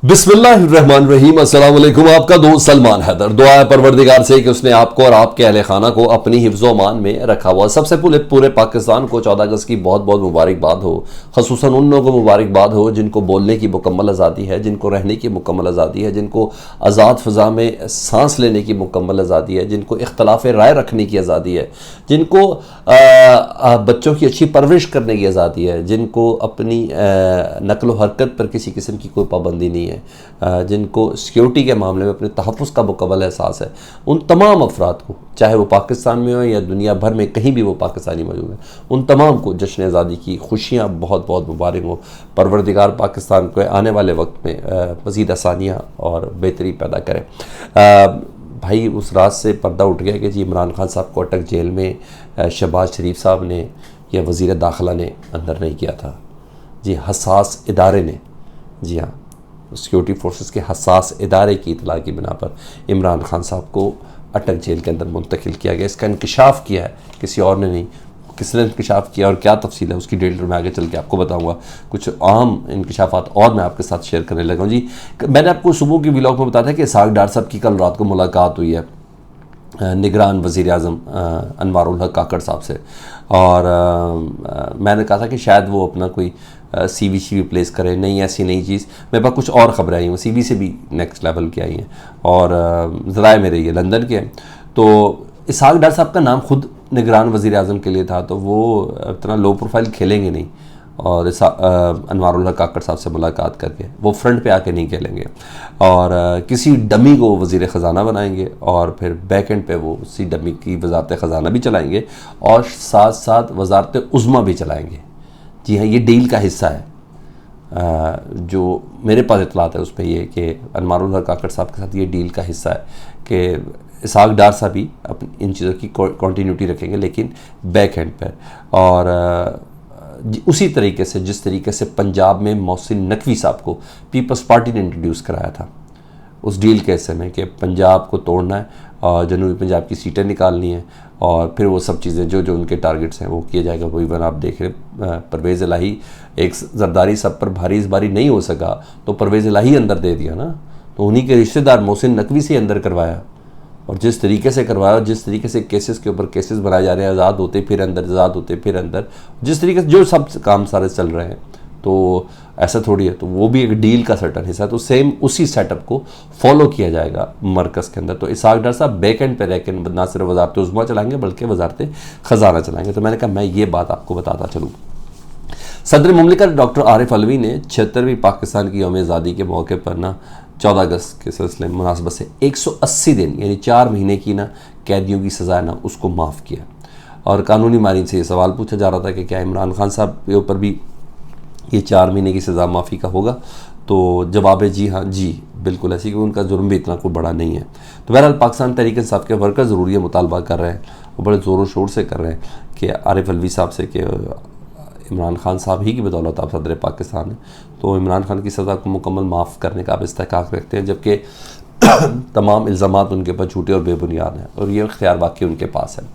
बिस्मिल्लाहिर्रहमानिर्रहीम। अस्सलाम वालेकुम। आपका दोस्त सलमान हैदर। दुआ है परवरदिगार से कि उसने आपको और आपके अहले खाना को अपनी हिफ्ज़ो मान में रखा हुआ। सबसे पूरे पाकिस्तान को 14 अगस्त की बहुत बहुत मुबारकबाद हो। ख़ुसूसन उन लोगों को मुबारकबाद हो जिनको बोलने की मुकम्मल आज़ादी है, जिनको रहने की मुकम्मल आज़ादी है, जिनको आज़ाद फ़ज़ा में सांस लेने की मुकम्मल आज़ादी है, जिनको इख्तलाफ राय रखने की आज़ादी है, जिनको बच्चों की अच्छी परवरिश करने की आज़ादी है, जिनको अपनी नकल व हरकत पर किसी किस्म की कोई पाबंदी नहीं है, जिनको सिक्योरिटी के मामले में अपने तहफ़्फ़ुज़ का मुकम्मल एहसास है, उन तमाम अफराद को, चाहे वो पाकिस्तान में हो या दुनिया भर में कहीं भी वो पाकिस्तानी मौजूद हैं, उन तमाम को जश्न आज़ादी की खुशियाँ बहुत बहुत मुबारक हो। परवरदिगार पाकिस्तान को आने वाले वक्त में मज़ीद आसानियाँ और बेहतरी पैदा करें। भाई उस रात से पर्दा उठ गया कि जी इमरान खान साहब को अटक जेल में शहबाज शरीफ साहब ने या वज़ीर दाखिला ने अंदर नहीं किया था। जी हसास इदारे ने, जी हाँ, सिक्योरिटी फोर्सेस के हसास इदारे की इतला की बिना पर इमरान खान साहब को अटक जेल के अंदर मुंतकिल किया गया। इसका इंकशाफ किया है, किसी और ने नहीं। किसने इंकशाफ किया और क्या तफसील है उसकी डिटेल में आगे चल के आपको बताऊंगा। कुछ अहम इंकशाफात और मैं आपके साथ शेयर करने लगा हूँ। जी मैंने आपको सुबह की व्लॉग में बताया था कि इसहाक डार साहब की कल रात को मुलाकात हुई है निगरान वज़ीर आज़म अनवारुल हक काकड़ साहब से, और मैंने कहा था कि शायद वो अपना कोई CV प्लेस करे। नहीं, ऐसी नई चीज़, मेरे पास कुछ और ख़बरें आई हैं, CV से भी नेक्स्ट लेवल की आई हैं, और ज़राए मेरे ये लंदन के हैं। तो इसहाक डार साहब का नाम खुद निगरान वज़ीर आज़म के लिए था, तो वो इतना लो प्रोफाइल खेलेंगे नहीं, और अनवारुल हक काकड़ साहब से मुलाकात करके वो फ्रंट पे आके नहीं खेलेंगे, और किसी डमी को वज़ीर ख़ज़ाना बनाएंगे, और फिर बैक एंड पे वो उसी डमी की वज़ारत ख़ज़ाना भी चलाएंगे और साथ साथ वज़ारत उज़्मा भी चलाएंगे। जी हाँ, ये डील का हिस्सा है। जो मेरे पास इतलात है उस पर ये कि अनवारुल हक काकड़ साहब के साथ ये डील का हिस्सा है कि इसहाक डार साहब भी अपनी इन चीज़ों की कंटिन्यूटी रखेंगे, लेकिन बैक एंड पर, और उसी तरीके से जिस तरीके से पंजाब में मोहसिन नकवी साहब को पीपल्स पार्टी ने इंट्रोड्यूस कराया था उस डील के हिस्से में कि पंजाब को तोड़ना है और जनूबी पंजाब की सीटें निकालनी है, और फिर वो सब चीज़ें जो जो उनके टारगेट्स हैं वो किया जाएगा। वही वन आप देख रहे परवेज़ इलाही, एक जरदारी सब पर भारी इस बारी नहीं हो सका तो परवेज़ इलाही अंदर दे दिया ना, तो उन्हीं के रिश्तेदार मोहसिन नकवी से अंदर करवाया, और जिस तरीके से करवाया और जिस तरीके से केसेस के ऊपर केसेस बनाए जा रहे हैं, आज़ाद होते फिर अंदर, आज़ाद होते फिर अंदर, जिस तरीके से जो सब काम सारे चल रहे हैं, तो ऐसा थोड़ी है। तो वो भी एक डील का सर्टन हिस्सा है, तो सेम उसी सेटअप को फॉलो किया जाएगा मरकज़ के अंदर। तो इसहाक डार साहब बैक एंड पे रह के ना सिर्फ वज़ारत उज़्मा चलाएंगे बल्कि वज़ारत ख़ज़ाना चलाएंगे। तो मैंने कहा मैं ये बात आपको बताता चलूँ। सदर मुमलिकत डॉक्टर आरिफ अलवी ने 76वीं पाकिस्तान की यौम आज़ादी के मौके पर ना 14 अगस्त के सिलसिले में मुनासबत से 180 दिन यानी 4 महीने की ना कैदियों की सज़ा ना उसको माफ़ किया, और कानूनी मारीन से ये सवाल पूछा जा रहा था कि क्या इमरान खान साहब के ऊपर भी ये 4 महीने की सज़ा माफ़ी का होगा। तो जवाब है जी हाँ, जी बिल्कुल ऐसी, कि उनका जुर्म भी इतना कोई बड़ा नहीं है। तो बहरहाल पाकिस्तान तहरीक इंसाफ के वर्कर ज़रूरी मुतालबा कर रहे हैं और बड़े ज़ोरों शोर से कर रहे हैं कि आरिफ अलवी साहब से कि इमरान खान साहब ही की बदौलत आप सदर पाकिस्तान हैं, तो इमरान खान की सज़ा को मुकम्मल माफ़ करने का आप इस्तेहक़ाक़ रखते हैं, जबकि तमाम इल्ज़ामात उनके पर झूठे और बेबुनियाद हैं, और ये इख्तियार वाकई उनके पास है।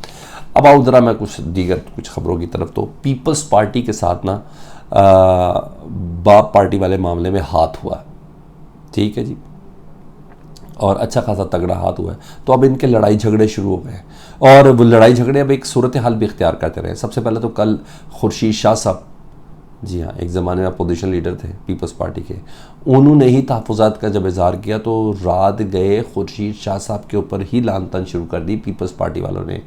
अब आओ ज़रा मैं कुछ ख़बरों की तरफ। तो पीपल्स पार्टी के साथ ना बाप पार्टी वाले मामले में हाथ हुआ, ठीक है जी, और अच्छा खासा तगड़ा हाथ हुआ है। तो अब इनके लड़ाई झगड़े शुरू हो गए, और वो लड़ाई झगड़े अब एक सूरत हाल भी इख्तियार करते रहे। सबसे पहले तो कल खुर्शीद शाह साहब, जी हाँ, एक ज़माने में अपोजिशन लीडर थे पीपल्स पार्टी के, उन्होंने ही तहफ़्फ़ुज़ात का जब इज़हार किया तो रात गए खुर्शीद शाह साहब के ऊपर ही लान तान शुरू कर दी। पीपल्स पार्टी वालों ने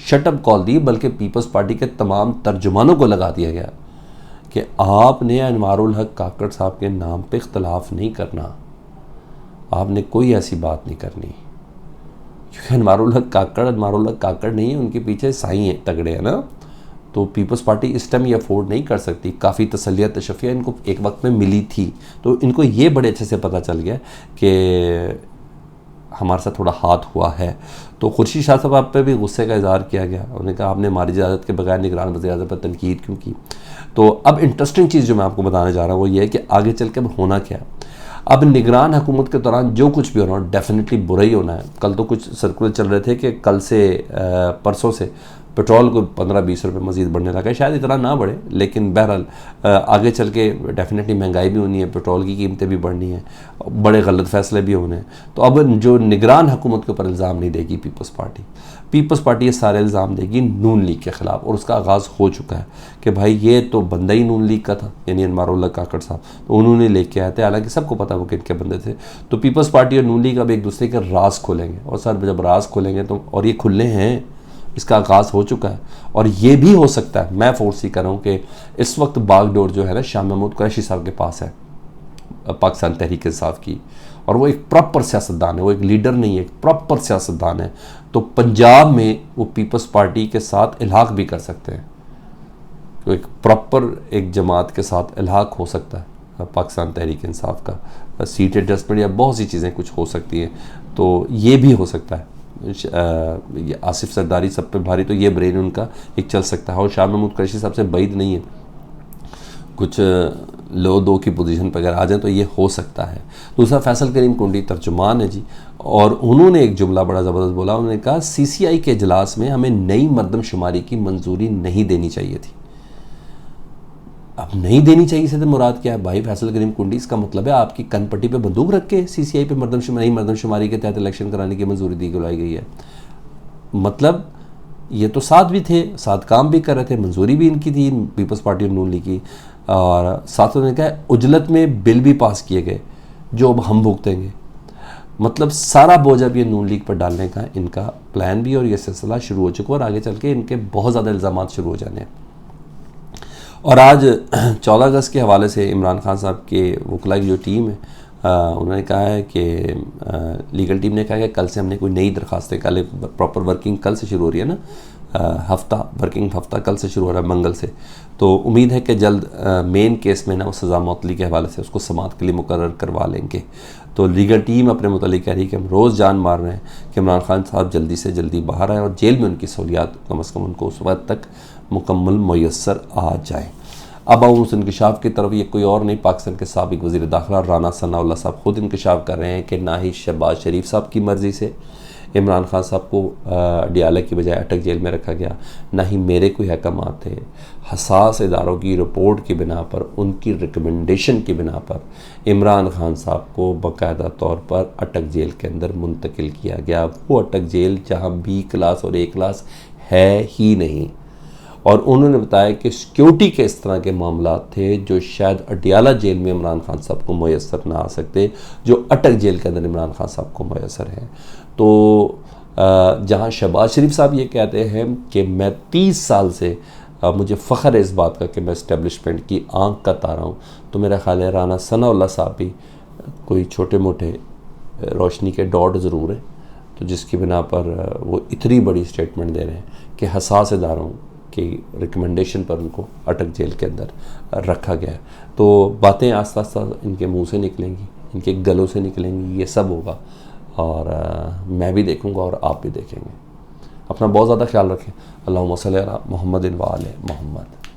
शटअप कॉल दी, बल्कि पीपल्स पार्टी के तमाम तर्जुमानों को लगा दिया गया कि आपने अनवारुल हक काकड़ साहब के नाम पे इख्तलाफ नहीं करना, आपने कोई ऐसी बात नहीं करनी, क्योंकि अनवारुल हक काकड़ नहीं है, उनके पीछे साईं है तगड़े हैं ना। तो पीपल्स पार्टी इस टाइम ये अफोर्ड नहीं कर सकती। काफ़ी तसल्लियत तशफ़िया इनको एक वक्त में मिली थी, तो इनको ये बड़े अच्छे से पता चल गया कि हमारे साथ थोड़ा हाथ हुआ है। तो खुर्शीद शाह साहब पे भी गुस्से का इजहार किया गया, उन्होंने कहा आपने हमारी इजाज़त के बगैर निगरान वज़ीर आज़म पर तनकीद क्यों की। तो अब इंटरेस्टिंग चीज़ जो मैं आपको बताने जा रहा हूँ वो ये है कि आगे चल के अब होना क्या है। अब निगरान हुकूमत के दौरान जो कुछ भी होना डेफिनेटली बुरा ही होना है। कल तो कुछ सर्कुलर चल रहे थे कि कल से परसों से पेट्रोल को 15-20 रुपये मज़ीद बढ़ने लगा है, शायद इतना ना बढ़े, लेकिन बहरहाल आगे चल के डेफिनेटली महंगाई भी होनी है, पेट्रोल की कीमतें भी बढ़नी है, बड़े गलत फैसले भी होने हैं। तो अब जो निगरान हुकूमत के ऊपर इल्ज़ाम नहीं देगी पीपल्स पार्टी ये सारे इल्ज़ाम देगी नून लीग के ख़िलाफ़, और उसका आगाज़ हो चुका है कि भाई ये तो बंदा ही नून लीग का था, यानी अनवारुल्लाह काकड़ साहब, तो उन्होंने लेके आए थे, हालांकि सबको पता वो किनके बंदे थे। तो पीपल्स पार्टी और नून लीग अब एक दूसरे के राज खोलेंगे, और सर जब राज खोलेंगे तो, और ये खुले हैं, इसका आगाज़ हो चुका है, और ये भी हो सकता है, मैं फोर्स ही कर रहा हूँ कि इस वक्त बागडोर जो है ना शाह महमूद कुरैशी साहब के पास है, पाकिस्तान तहरीक इंसाफ की, और वो एक प्रॉपर सियासतदान है, वो एक लीडर नहीं है, एक प्रॉपर सियासतदान है। तो पंजाब में वो पीपल्स पार्टी के साथ इल्हाक भी कर सकते हैं, तो एक प्रॉपर एक जमात के साथ इल्हाक हो सकता है पाकिस्तान तहरीक इंसाफ का, सीट एडजस्टमेंट या बहुत सी चीज़ें कुछ हो सकती हैं, तो ये भी हो सकता है। ये आसिफ सरदारी सब पे भारी, तो ये ब्रेन उनका एक चल सकता है, और शाह महमूद कुरैशी साहब से बैद नहीं है, कुछ लो दो की पोजीशन पर अगर आ जाए तो ये हो सकता है। दूसरा फैसल करीम कुंडी तर्जुमान है जी, और उन्होंने एक जुमला बड़ा ज़बरदस्त बोला, उन्होंने कहा CCI के इजलास में हमें नई मरदमशुमारी की मंजूरी नहीं देनी चाहिए थी। अब नहीं देनी चाहिए से तो मुराद क्या है भाई फैसल करीम कुंडी, इसका मतलब है आपकी कनपट्टी पे बंदूक रख के CCI पे मरदमशुमारी के तहत इलेक्शन कराने की मंजूरी दी बुलाई गई है। मतलब ये तो साथ भी थे, साथ काम भी कर रहे थे, मंजूरी भी इनकी थी पीपल्स पार्टी और नून लीग की, और साथ उन्होंने कहा उजलत में बिल भी पास किए गए जो अब हम भुगतेंगे। मतलब सारा बोझ अब ये नून लीग पर डालने का इनका प्लान भी, और ये सिलसिला शुरू हो चुका है, और आगे चल के इनके बहुत ज़्यादा इल्ज़ाम शुरू हो जाने हैं। और आज 14 अगस्त के हवाले से इमरान खान साहब के वकला की जो टीम है, उन्होंने कहा है कि लीगल टीम ने कहा है कि कल से हमने कोई नई दरखास्तें, कल प्रॉपर वर्किंग कल से शुरू हो रही है ना, वर्किंग हफ्ता कल से शुरू हो रहा है मंगल से, तो उम्मीद है कि जल्द मेन केस में ना वो सज़ा मौतली के हवाले से उसको समाअत के लिए मुकर्रर करवा लेंगे। तो लीगल टीम अपने मुतालिक कह रही है कि हम रोज़ जान मार रहे हैं कि इमरान खान साहब जल्दी से जल्दी बाहर आए और जेल में उनकी सहूलियात कम अज़ कम उनको उस वक्त तक मुकम्मल मुयस्सर आ जाए। अब उस इंकशाफ की तरफ ये कोई और नहीं, पाकिस्तान के साबिक़ वज़ीर दाखिला राना सनाउल्लाह साहब खुद इंकशाफ कर रहे हैं कि ना ही शहबाज शरीफ साहब की मर्ज़ी से इमरान खान साहब को अडियाला की बजाय अटक जेल में रखा गया, ना ही मेरे कोई अहकाम थे, हसास इदारों की रिपोर्ट की बिना पर, उनकी रिकमेंडेशन की बिना पर इमरान खान साहब को बाकायदा तौर पर अटक जेल के अंदर मुंतकिल किया गया। वो अटक जेल जहाँ B क्लास और A क्लास है ही नहीं, और उन्होंने बताया कि सिक्योरिटी के इस तरह के मामला थे जो शायद अडियाला जेल में इमरान खान साहब को मैसर ना आ सकते, जो अटक जेल के अंदर इमरान खान साहब को मैसर हैं। तो जहाँ शहबाज शरीफ साहब ये कहते हैं कि मैं 30 साल से मुझे फ़ख्र है इस बात का कि मैं इस्टेब्लिशमेंट की आंख का तारा हूँ, तो मेरा ख्याल है राना सनाउल्लाह साहब भी कोई छोटे मोटे रोशनी के डॉट ज़रूर हैं, तो जिसकी बिना पर वो इतनी बड़ी स्टेटमेंट दे रहे हैं कि हसास इदारों की रिकमेंडेशन पर उनको अटक जेल के अंदर रखा गया। तो बातें आस्ता आस्ता इनके मुंह से निकलेंगी, इनके गलों से निकलेंगी, ये सब होगा, और मैं भी देखूंगा और आप भी देखेंगे। अपना बहुत ज़्यादा ख्याल रखें। अल्लाहुम्मा सल्ली अला मुहम्मदिन व आले मुहम्मद।